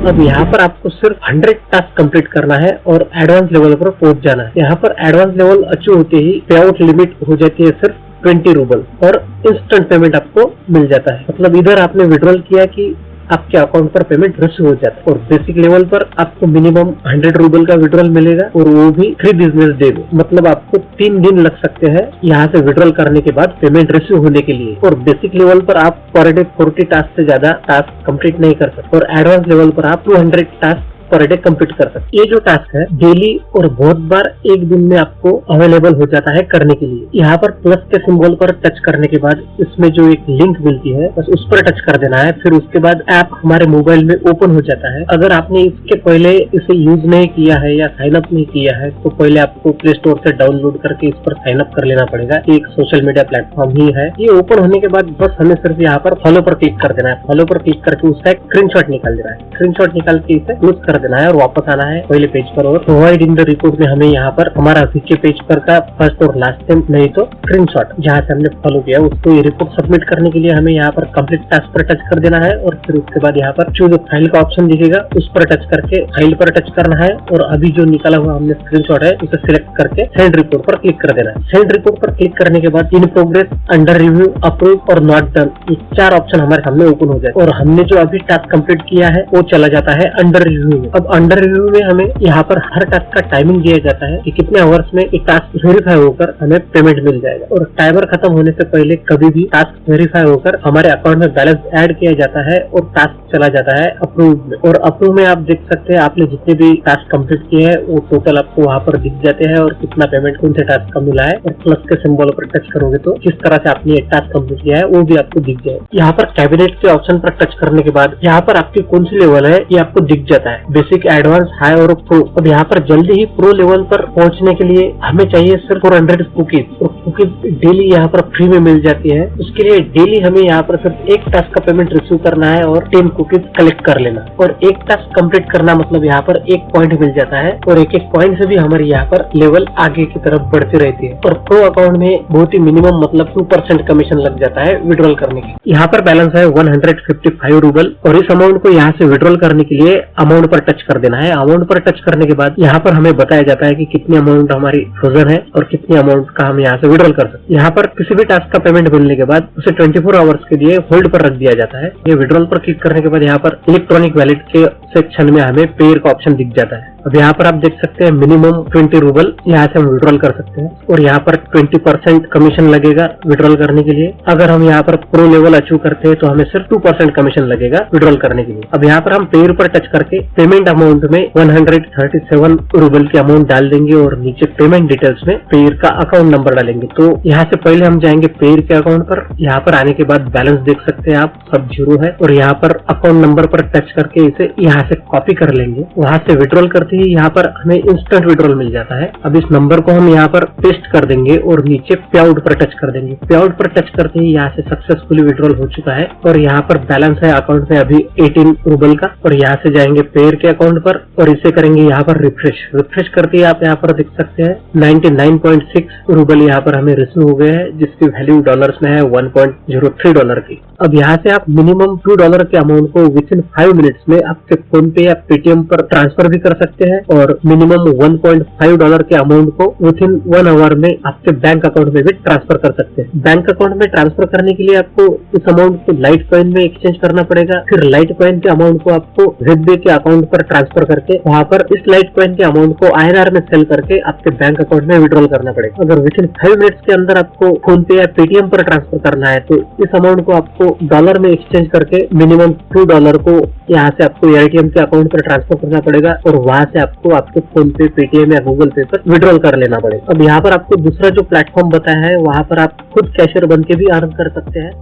अब यहाँ पर आपको सिर्फ 100 टास्क कंप्लीट करना है और एडवांस लेवल पर पहुंच जाना है। यहाँ पर एडवांस लेवल अचीव होते ही पे आउट लिमिट हो जाती है सिर्फ 20 रूबल और इंस्टेंट पेमेंट आपको मिल जाता है। मतलब इधर आपने विड्रॉल किया कि आपके अकाउंट पर पेमेंट रिसीव हो जाता है। और बेसिक लेवल पर आपको मिनिमम 100 रूबल का विड्रॉल मिलेगा और वो भी 3 बिजनेस डे में। मतलब आपको 3 दिन लग सकते हैं यहाँ से विड्रॉल करने के बाद पेमेंट रिसीव होने के लिए। और बेसिक लेवल पर आप पर डे 40 टास्क से ज्यादा टास्क कंप्लीट नहीं कर सकते और एडवांस लेवल पर आप 200 टास्क पर डे कंप्लीट कर सकते। ये जो टास्क है डेली और बहुत बार एक दिन में आपको अवेलेबल हो जाता है करने के लिए। यहाँ पर प्लस के सिंबल पर टच करने के बाद इसमें जो एक लिंक मिलती है बस उस पर टच कर देना है। फिर उसके बाद ऐप हमारे मोबाइल में ओपन हो जाता है। अगर आपने इसके पहले इसे यूज नहीं किया है या साइन अप नहीं किया है तो पहले आपको प्ले स्टोर से डाउनलोड करके इस पर साइन अप कर लेना पड़ेगा। एक सोशल मीडिया प्लेटफॉर्म ही है। ये ओपन होने के बाद बस हमें सिर्फ यहाँ पर फॉलो पर क्लिक कर देना है। फॉलो पर क्लिक करके उसका एक स्क्रीनशॉट निकाल देना है। स्क्रीनशॉट निकाल के इसे क्लोज कर देना है और वापस आना है पहले पेज पर। और प्रोवाइड इन द रिपोर्ट में हमें यहाँ पर हमारा पीछे पेज पर का फर्स्ट और लास्ट नेम नहीं तो स्क्रीनशॉट जहाँ से हमने फॉलो किया उसको ये रिपोर्ट सबमिट करने के लिए हमें यहाँ पर कंप्लीट टास्क पर टच कर देना है। और फिर उसके बाद यहाँ पर चूज फाइल का ऑप्शन दिखेगा उस पर टच करके फाइल पर टच करना है और अभी जो निकाला हुआ हमने स्क्रीनशॉट है उसे सिलेक्ट करके सेंड रिपोर्ट पर क्लिक कर देना है। सेंड रिपोर्ट पर क्लिक करने के बाद in progress, under review, approve और नॉट डन ये 4 ऑप्शन हमारे सामने ओपन हो जाए और हमने जो अभी टास्क कंप्लीट किया है वो चला जाता है अंडर रिव्यू में। अब अंडर रिव्यू में हमें यहाँ पर हर टास्क का टाइमिंग दिया जाता है कि कितने आवर्स में एक टास्क वेरीफाई होकर हमें पेमेंट मिल जाएगा। और टाइमर खत्म होने से पहले कभी भी टास्क वेरीफाई होकर हमारे अकाउंट में बैलेंस ऐड किया जाता है और टास्क चला जाता है अप्रूव में। और अप्रूव में आप देख सकते हैं आपने जितने भी टास्क कंप्लीट किए हैं वो टोटल आपको वहाँ पर दिख जाते हैं और कितना पेमेंट कौन से टास्क का मिला है। और प्लस के सिंबल पर टच करोगे तो किस तरह से आपने एक टास्क कंप्लीट किया है वो भी आपको दिख जाए। यहाँ पर कैबिनेट के ऑप्शन पर टच करने के बाद यहाँ पर आपकी कौन सी लेवल है ये आपको दिख जाता है। बेसिक, एडवांस, हाई और प्रो। अब यहाँ पर जल्दी ही प्रो लेवल पर पहुंचने के लिए हमें चाहिए सिर्फ 400 कुकीज। और कुकीज डेली यहाँ पर फ्री में मिल जाती है। उसके लिए डेली हमें यहाँ पर सिर्फ एक टास्क का पेमेंट रिसीव करना है और 10 कुकीज कलेक्ट कर लेना। और एक टास्क कंप्लीट करना मतलब यहाँ पर 1 पॉइंट मिल जाता है और एक पॉइंट से भी हमारी यहाँ पर लेवल आगे की तरफ बढ़ती रहती है। और प्रो अकाउंट में बहुत ही मिनिमम मतलब 2% कमीशन लग जाता है विड्रॉल करने की। यहाँ पर बैलेंस है 155 रूबल और इस अमाउंट को यहाँ से विड्रॉल करने के लिए अमाउंट पर टच कर देना है। अमाउंट पर टच करने के बाद यहाँ पर हमें बताया जाता है कि कितनी अमाउंट हमारी फ्रोजन है और कितनी अमाउंट का हम यहाँ से विड्रॉल कर सकते हैं। यहाँ पर किसी भी टास्क का पेमेंट मिलने के बाद उसे 24 आवर्स के लिए होल्ड पर रख दिया जाता है। ये विड्रॉल पर क्लिक करने के बाद यहाँ पर इलेक्ट्रॉनिक वैलेट के सेक्शन में हमें पेयर का ऑप्शन दिख जाता है। अब यहाँ पर आप देख सकते हैं मिनिमम 20 रूबल यहाँ से हम विड्रॉल कर सकते हैं और यहाँ पर 20% कमीशन लगेगा विड्रॉल करने के लिए। अगर हम यहाँ पर प्रो लेवल अचीव करते हैं तो हमें सिर्फ 2% कमीशन लगेगा विड्रॉल करने के लिए। अब यहाँ पर हम पेयर पर टच करके पेमेंट अमाउंट में 137 रूबल की अमाउंट डाल देंगे और नीचे पेमेंट डिटेल्स में पेयर का अकाउंट नंबर डालेंगे। तो यहाँ से पहले हम जाएंगे पेयर के अकाउंट पर। यहाँ पर आने के बाद बैलेंस देख सकते हैं आप सब 0 है और यहाँ पर अकाउंट नंबर पर टच करके इसे यहाँ से कॉपी कर लेंगे। वहाँ से विड्रॉल करते ही यहाँ पर हमें इंस्टेंट विड्रॉल मिल जाता है। अब इस नंबर को हम यहाँ पर पेस्ट कर देंगे और नीचे पे आउट पर टच कर देंगे। पे आउट पर टच करते ही यहाँ से सक्सेसफुली विड्रॉल हो चुका है और यहाँ पर बैलेंस है अकाउंट में अभी 18 रूबल का। और यहाँ से जाएंगे पेयर के अकाउंट पर और इसे करेंगे यहाँ पर रिफ्रेश करते ही आप यहाँ पर देख सकते हैं 99.6 रूबल यहाँ पर हमें रिसीव हो गए हैं जिसकी वैल्यू डॉलर्स में है 1.03 डॉलर की। अब यहाँ से आप मिनिमम $2 के अमाउंट को विथिन 5 मिनट्स में आपके फोन पे या पेटीएम पर ट्रांसफर भी कर सकते हैं और मिनिमम $1.5 के अमाउंट को विथिन 1 आवर में आपके बैंक अकाउंट में भी ट्रांसफर कर सकते हैं। बैंक अकाउंट में ट्रांसफर करने के लिए आपको इस अमाउंट को लाइट कॉइन में एक्सचेंज करना पड़ेगा। फिर लाइट कॉइन के अमाउंट को आपको ZBay के अकाउंट पर ट्रांसफर करके वहाँ पर इस लाइट कॉइन के अमाउंट को INR में सेल करके आपके बैंक अकाउंट में विड्रॉल करना पड़ेगा। अगर विथिन 5 मिनट्स के अंदर आपको फोन पे या पेटीएम पर ट्रांसफर करना है तो इस अमाउंट को आपको डॉलर में एक्सचेंज करके मिनिमम $2 को यहाँ से आपको एटीएम के अकाउंट पर ट्रांसफर करना पड़ेगा और वहाँ से आपको आपके फोन पे, पेटीएम या गूगल पे पर विड्रॉल कर लेना पड़ेगा। अब यहाँ पर आपको दूसरा जो प्लेटफॉर्म बताया है वहाँ पर आप खुद कैशियर बन के भी अर्न कर सकते हैं।